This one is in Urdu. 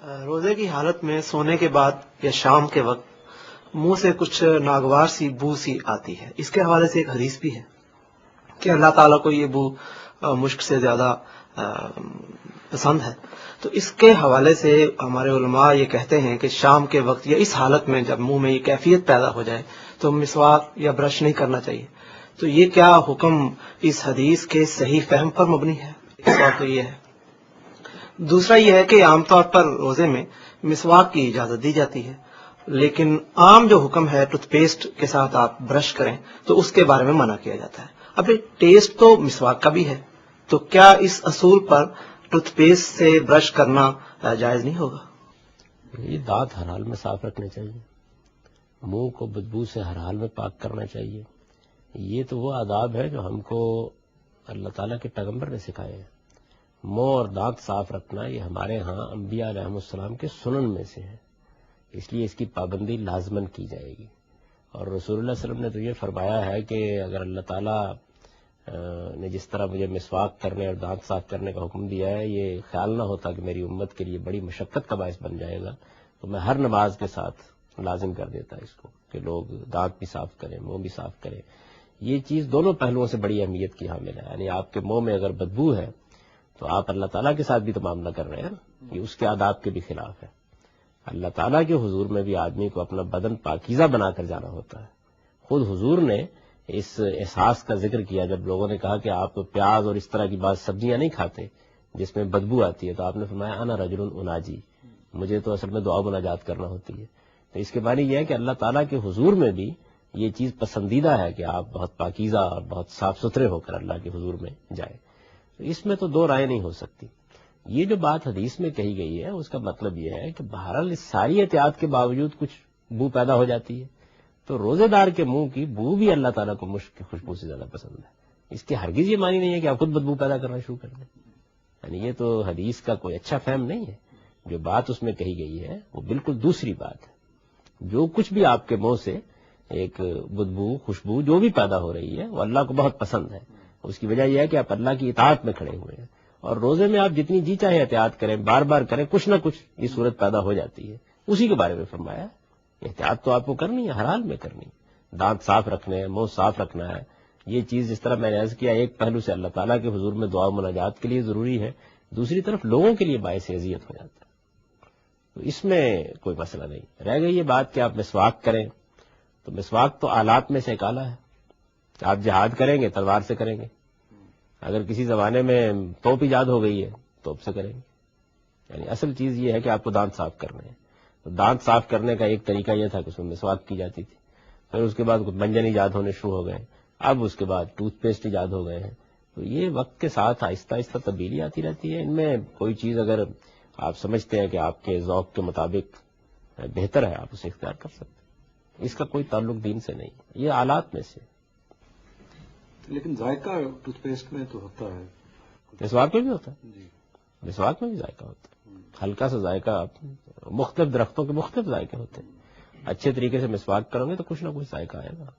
روزے کی حالت میں سونے کے بعد یا شام کے وقت منہ سے کچھ ناگوار سی بو سی آتی ہے. اس کے حوالے سے ایک حدیث بھی ہے کہ اللہ تعالیٰ کو یہ بو مشک سے زیادہ پسند ہے. تو اس کے حوالے سے ہمارے علماء یہ کہتے ہیں کہ شام کے وقت یا اس حالت میں جب منہ میں یہ کیفیت پیدا ہو جائے تو مسواک یا برش نہیں کرنا چاہیے. تو یہ کیا حکم اس حدیث کے صحیح فہم پر مبنی ہے؟ اس بات تو یہ ہے. دوسرا یہ ہے کہ عام طور پر روزے میں مسواک کی اجازت دی جاتی ہے، لیکن عام جو حکم ہے ٹوتھ پیسٹ کے ساتھ آپ برش کریں تو اس کے بارے میں منع کیا جاتا ہے. اب یہ ٹیسٹ تو مسواک کا بھی ہے، تو کیا اس اصول پر ٹوتھ پیسٹ سے برش کرنا جائز نہیں ہوگا؟ یہ دانت ہر حال میں صاف رکھنے چاہیے، منہ کو بدبو سے ہر حال میں پاک کرنا چاہیے. یہ تو وہ آداب ہے جو ہم کو اللہ تعالیٰ کے پیغمبر نے سکھائے ہیں. منہ اور دانت صاف رکھنا یہ ہمارے ہاں انبیاء علیہ السلام کے سنن میں سے ہے، اس لیے اس کی پابندی لازماً کی جائے گی. اور رسول اللہ صلی اللہ علیہ وسلم نے تو یہ فرمایا ہے کہ اگر اللہ تعالیٰ نے جس طرح مجھے مسواک کرنے اور دانت صاف کرنے کا حکم دیا ہے، یہ خیال نہ ہوتا کہ میری امت کے لیے بڑی مشقت کا باعث بن جائے گا، تو میں ہر نماز کے ساتھ لازم کر دیتا اس کو کہ لوگ دانت بھی صاف کریں، منہ بھی صاف کریں. یہ چیز دونوں پہلوؤں سے بڑی اہمیت کی حامل ہے. یعنی آپ کے منہ میں اگر بدبو ہے تو آپ اللہ تعالیٰ کے ساتھ بھی تو معاملہ کر رہے ہیں، یہ اس کے آداب کے بھی خلاف ہے. اللہ تعالیٰ کے حضور میں بھی آدمی کو اپنا بدن پاکیزہ بنا کر جانا ہوتا ہے. خود حضور نے اس احساس کا ذکر کیا جب لوگوں نے کہا کہ آپ پیاز اور اس طرح کی بات سبزیاں نہیں کھاتے جس میں بدبو آتی ہے، تو آپ نے فرمایا انا رجل اناجی، مجھے تو اصل میں دعا مناجات کرنا ہوتی ہے. تو اس کے معنی یہ ہے کہ اللہ تعالیٰ کے حضور میں بھی یہ چیز پسندیدہ ہے کہ آپ بہت پاکیزہ اور بہت صاف ستھرے ہو کر اللہ کے حضور میں جائیں. تو اس میں تو دو رائے نہیں ہو سکتی. یہ جو بات حدیث میں کہی گئی ہے اس کا مطلب یہ ہے کہ بہرحال اس ساری احتیاط کے باوجود کچھ بو پیدا ہو جاتی ہے، تو روزے دار کے منہ کی بو بھی اللہ تعالیٰ کو مشک کی خوشبو سے زیادہ پسند ہے. اس کی ہرگز یہ معنی نہیں ہے کہ آپ خود بدبو پیدا کرنا شروع کر دیں. یعنی یہ تو حدیث کا کوئی اچھا فہم نہیں ہے. جو بات اس میں کہی گئی ہے وہ بالکل دوسری بات ہے. جو کچھ بھی آپ کے منہ سے ایک بدبو خوشبو جو بھی پیدا ہو رہی ہے وہ اللہ کو بہت پسند ہے. اس کی وجہ یہ ہے کہ آپ اللہ کی اطاعت میں کھڑے ہوئے ہیں، اور روزے میں آپ جتنی جی چاہے احتیاط کریں، بار بار کریں، کچھ نہ کچھ یہ صورت پیدا ہو جاتی ہے. اسی کے بارے میں فرمایا احتیاط تو آپ کو کرنی ہے، ہر حال میں کرنی. دانت صاف رکھنے ہیں، منہ صاف رکھنا ہے. یہ چیز جس طرح میں نے عرض کیا ایک پہلو سے اللہ تعالیٰ کے حضور میں دعا و مناجات کے لیے ضروری ہے، دوسری طرف لوگوں کے لیے باعث اذیت ہو جاتا ہے. تو اس میں کوئی مسئلہ نہیں. رہ گئی یہ بات کہ آپ مسواک کریں، تو مسواک تو آلات میں سے ایک آلہ ہے. آپ جہاد کریں گے تلوار سے کریں گے، اگر کسی زمانے میں توپ ایجاد ہو گئی ہے توپ سے کریں گے. یعنی اصل چیز یہ ہے کہ آپ کو دانت صاف کرنے ہیں. تو دانت صاف کرنے کا ایک طریقہ یہ تھا کہ اس میں مسواک کی جاتی تھی، پھر اس کے بعد منجن ایجاد ہونے شروع ہو گئے، اب اس کے بعد ٹوتھ پیسٹ ایجاد ہو گئے ہیں. تو یہ وقت کے ساتھ آہستہ آہستہ تبدیلی آتی رہتی ہے. ان میں کوئی چیز اگر آپ سمجھتے ہیں کہ آپ کے ذوق کے مطابق بہتر ہے آپ اسے اختیار کر سکتے ہیں. اس کا کوئی تعلق دین سے نہیں، یہ آلات میں سے. لیکن ذائقہ ٹوتھ پیسٹ میں تو ہوتا ہے، مسواک میں بھی ہوتا ہے. جی مسواک میں بھی ذائقہ ہوتا ہے، ہلکا سا ذائقہ. مختلف درختوں کے مختلف ذائقے ہوتے ہیں. اچھے طریقے سے مسواک کرو گے تو کچھ نہ کچھ ذائقہ آئے گا.